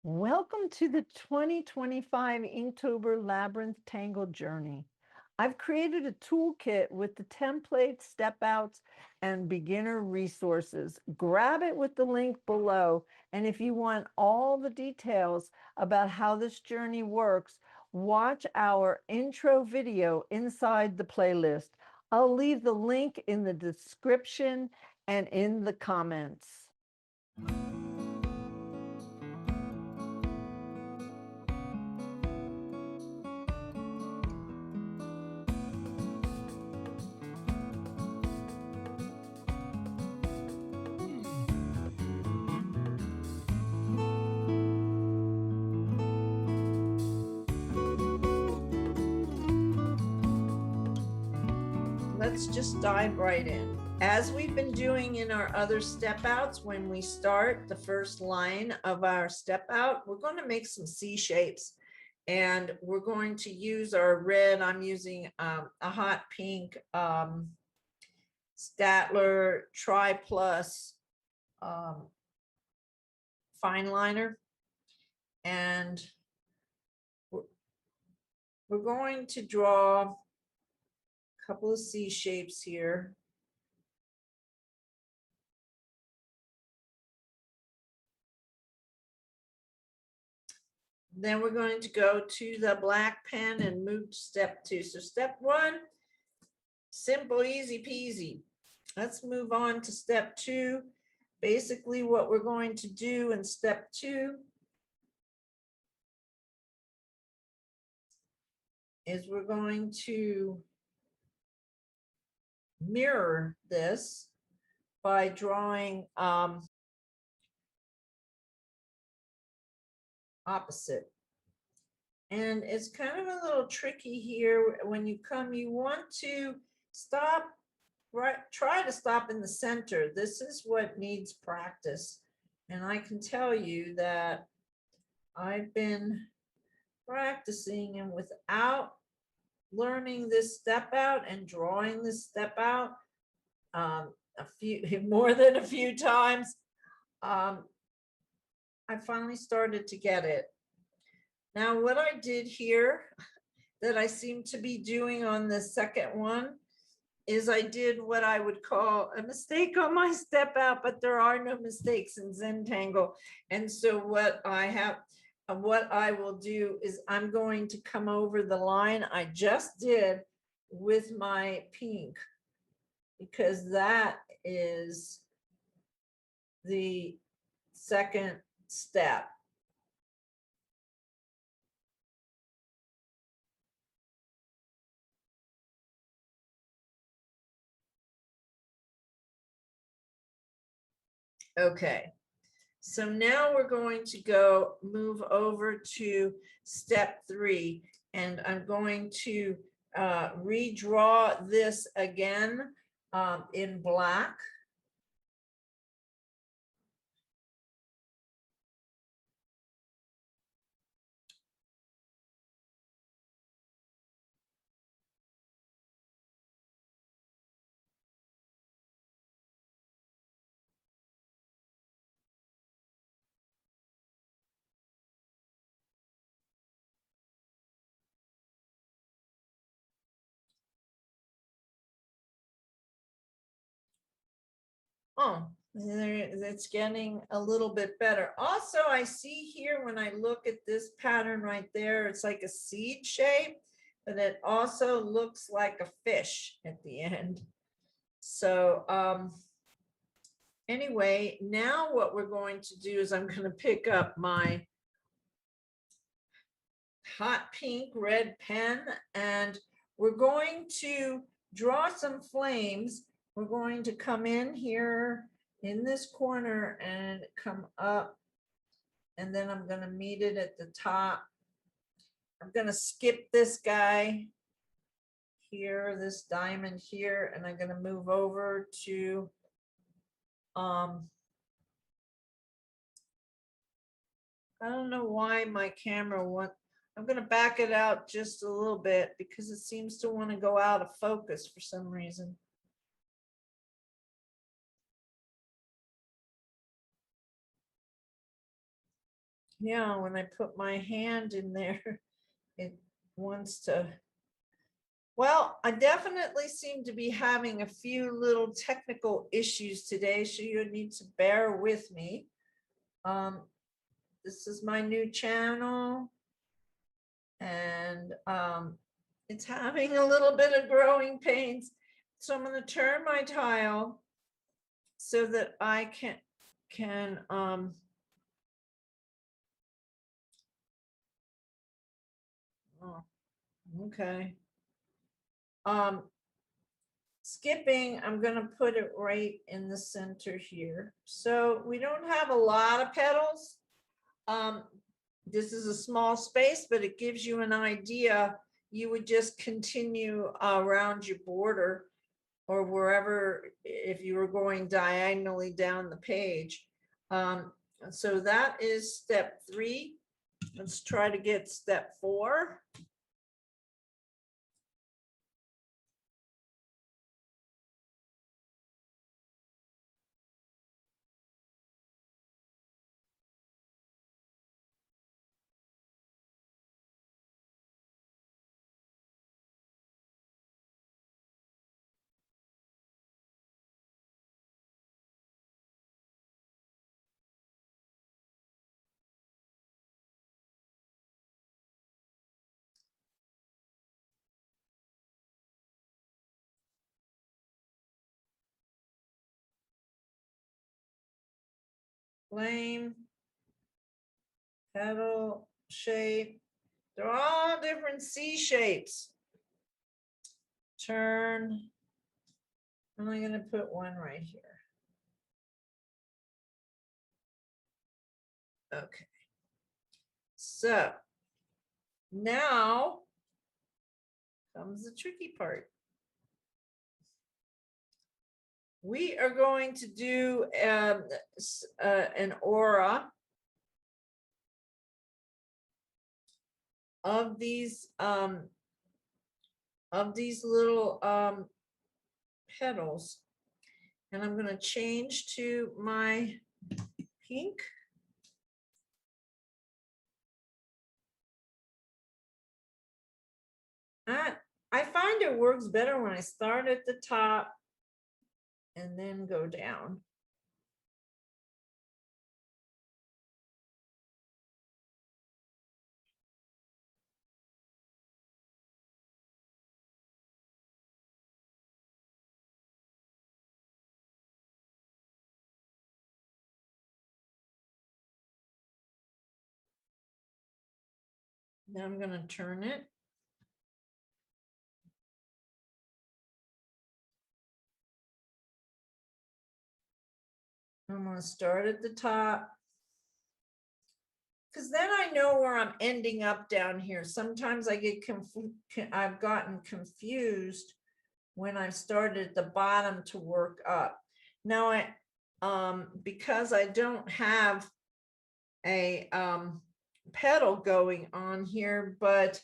Welcome to the 2025 Inktober Labyrinth Tangle Journey. I've created a toolkit with the template, step outs, and beginner resources. Grab it with the link below. And if you want all the details about how this journey works, watch our intro video inside the playlist. I'll leave the link in the description and in the comments. Let's just dive right in. As we've been doing in our other step outs, when we start the first line of our step out, we're going to make some C shapes, and we're going to use our red. I'm using a hot pink Statler Tri Plus fine liner, and we're going to draw couple of C shapes here. Then we're going to go to the black pen and move to step 2. So step 1, simple, easy peasy. Let's move on to step 2. Basically what we're going to do in step 2 is we're going to mirror this by drawing opposite. And it's kind of a little tricky here. When you come, you want to stop, right? Try to stop in the center. This is what needs practice. And I can tell you that I've been practicing, and without learning this step out and drawing this step out more than a few times, I finally started to get it. Now, what I did here that I seem to be doing on the second one is I did what I would call a mistake on my step out, but there are no mistakes in Zentangle. And so what I will do is I'm going to come over the line I just did with my pink, because that is the second step. Okay, so now we're going to move over to step 3, and I'm going to redraw this again in black. Oh, it's getting a little bit better. Also, I see here when I look at this pattern right there, it's like a seed shape, but it also looks like a fish at the end. So anyway, now what we're going to do is I'm going to pick up my hot pink red pen, and we're going to draw some flames. We're going to come in here in this corner and come up, and then I'm going to meet it at the top. I'm going to skip this guy here, this diamond here, and I'm going to move over to I don't know why my camera I'm going to back it out just a little bit because it seems to want to go out of focus for some reason. Yeah, when I put my hand in there, it wants to. Well, I definitely seem to be having a few little technical issues today, so you need to bear with me. This is my new channel, and it's having a little bit of growing pains. So I'm going to turn my tile so that I can oh, okay. Skipping, I'm going to put it right in the center here. So we don't have a lot of petals. This is a small space, but it gives you an idea. You would just continue around your border or wherever, if you were going diagonally down the page. So that is step 3. Let's try to get step 4. Flame, petal shape. They're all different C shapes. Turn. I'm only going to put one right here. Okay. So now comes the tricky part. We are going to do an aura of these little petals, and I'm going to change to my pink. I find it works better when I start at the top and then go down. Now I'm going to turn it. I'm going to start at the top, because then I know where I'm ending up down here. Sometimes I get I've gotten confused when I've started at the bottom to work up. Now because I don't have a petal going on here, but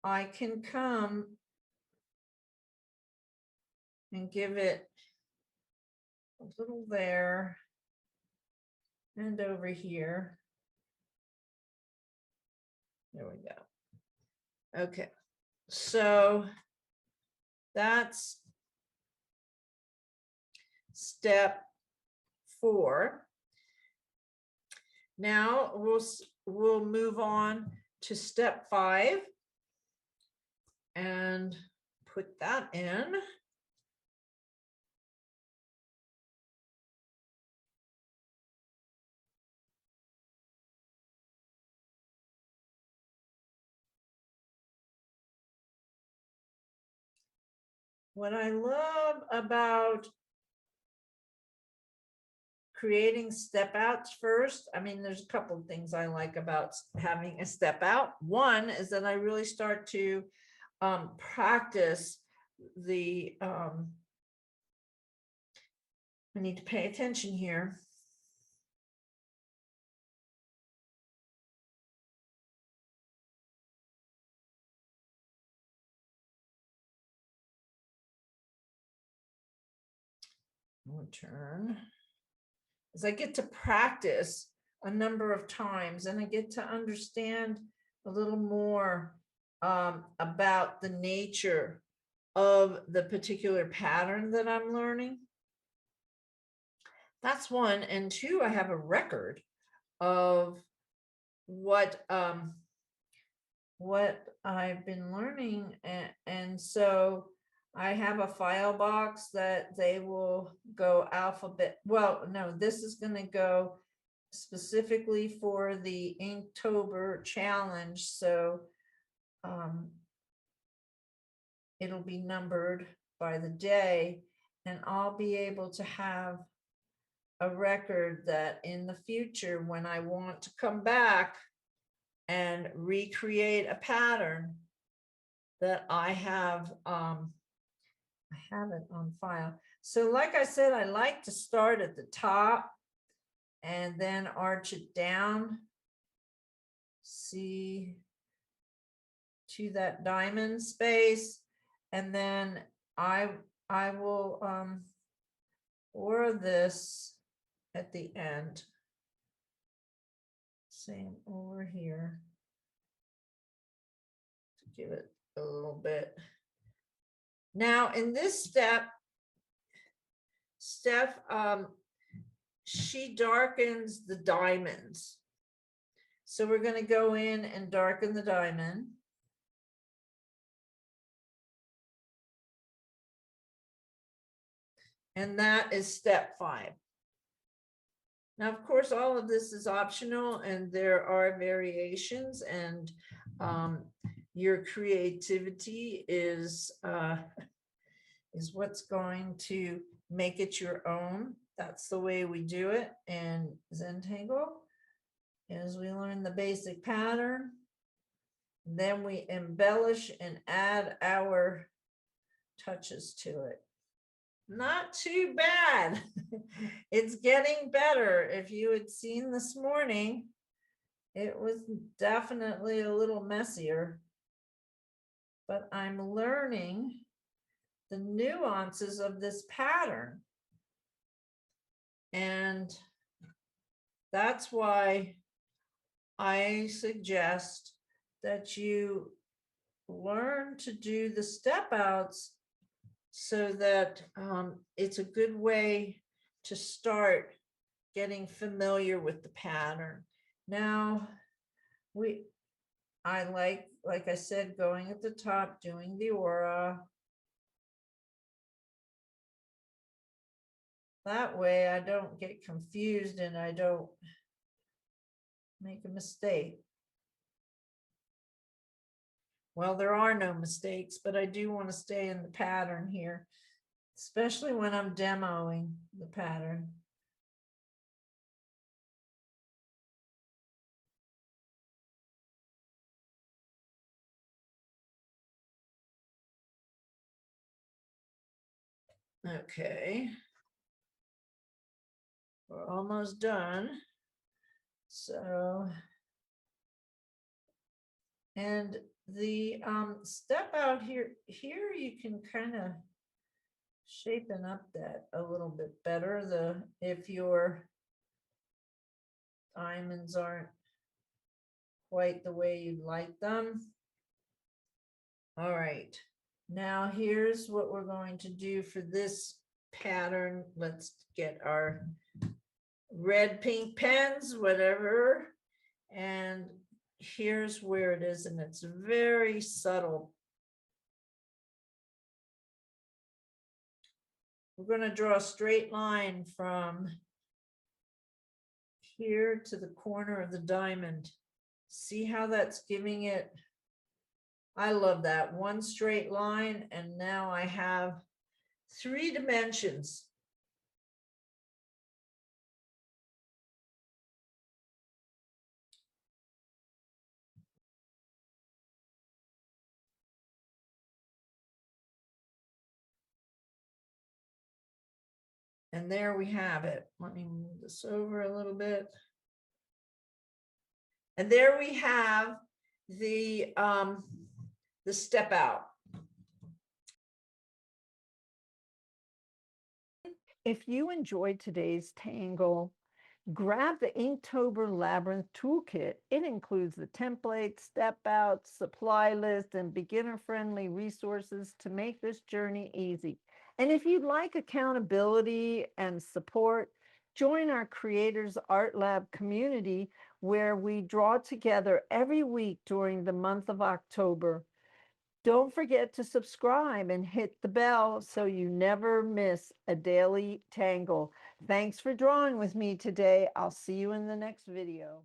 I can come and give it a little there and over here. There we go. Okay, so that's step 4. Now we'll move on to step 5 and put that in. What I love about creating step outs first, I mean, there's a couple of things I like about having a step out. One is that I really start to practice the, I need to pay attention here. I'll turn. As I get to practice a number of times, and I get to understand a little more about the nature of the particular pattern that I'm learning. That's one. And two, I have a record of what I've been learning, and so I have a file box that they will go alphabet. Well, no, this is going to go specifically for the Inktober challenge, so it'll be numbered by the day, and I'll be able to have a record that in the future, when I want to come back and recreate a pattern, that I have it on file. So like I said, I like to start at the top and then arch it down, see, to that diamond space, and then I will or this at the end. Same over here. To give it a little bit. Now in this step, Steph, she darkens the diamonds. So we're going to go in and darken the diamond. And that is step 5. Now, of course, all of this is optional and there are variations, and your creativity is what's going to make it your own. That's the way we do it in Zentangle, is we learn the basic pattern, then we embellish and add our touches to it. Not too bad. It's getting better. If you had seen this morning, it was definitely a little messier, but I'm learning the nuances of this pattern. And that's why I suggest that you learn to do the step outs, so that it's a good way to start getting familiar with the pattern. Now, I like I said, going at the top, doing the aura. That way I don't get confused and I don't make a mistake. Well, there are no mistakes, but I do want to stay in the pattern here, especially when I'm demoing the pattern. Okay. We're almost done. So, and the step out here you can kind of shapen up that a little bit better, if your diamonds aren't quite the way you'd like them. All right, now here's what we're going to do for this pattern. Let's get our red, pink pens, whatever, and here's where it is, and it's very subtle. We're going to draw a straight line from here to the corner of the diamond. See how that's giving it? I love that. One straight line, and now I have 3 dimensions. And there we have it. Let me move this over a little bit. And there we have the step out. If you enjoyed today's Tangle, Grab the Inktober Labyrinth Toolkit. It includes the templates, step outs, supply list, and beginner-friendly resources to make this journey easy. And if you'd like accountability and support, join our Creators Art Lab community where we draw together every week during the month of October. Don't forget to subscribe and hit the bell so you never miss a daily tangle. Thanks for drawing with me today. I'll see you in the next video.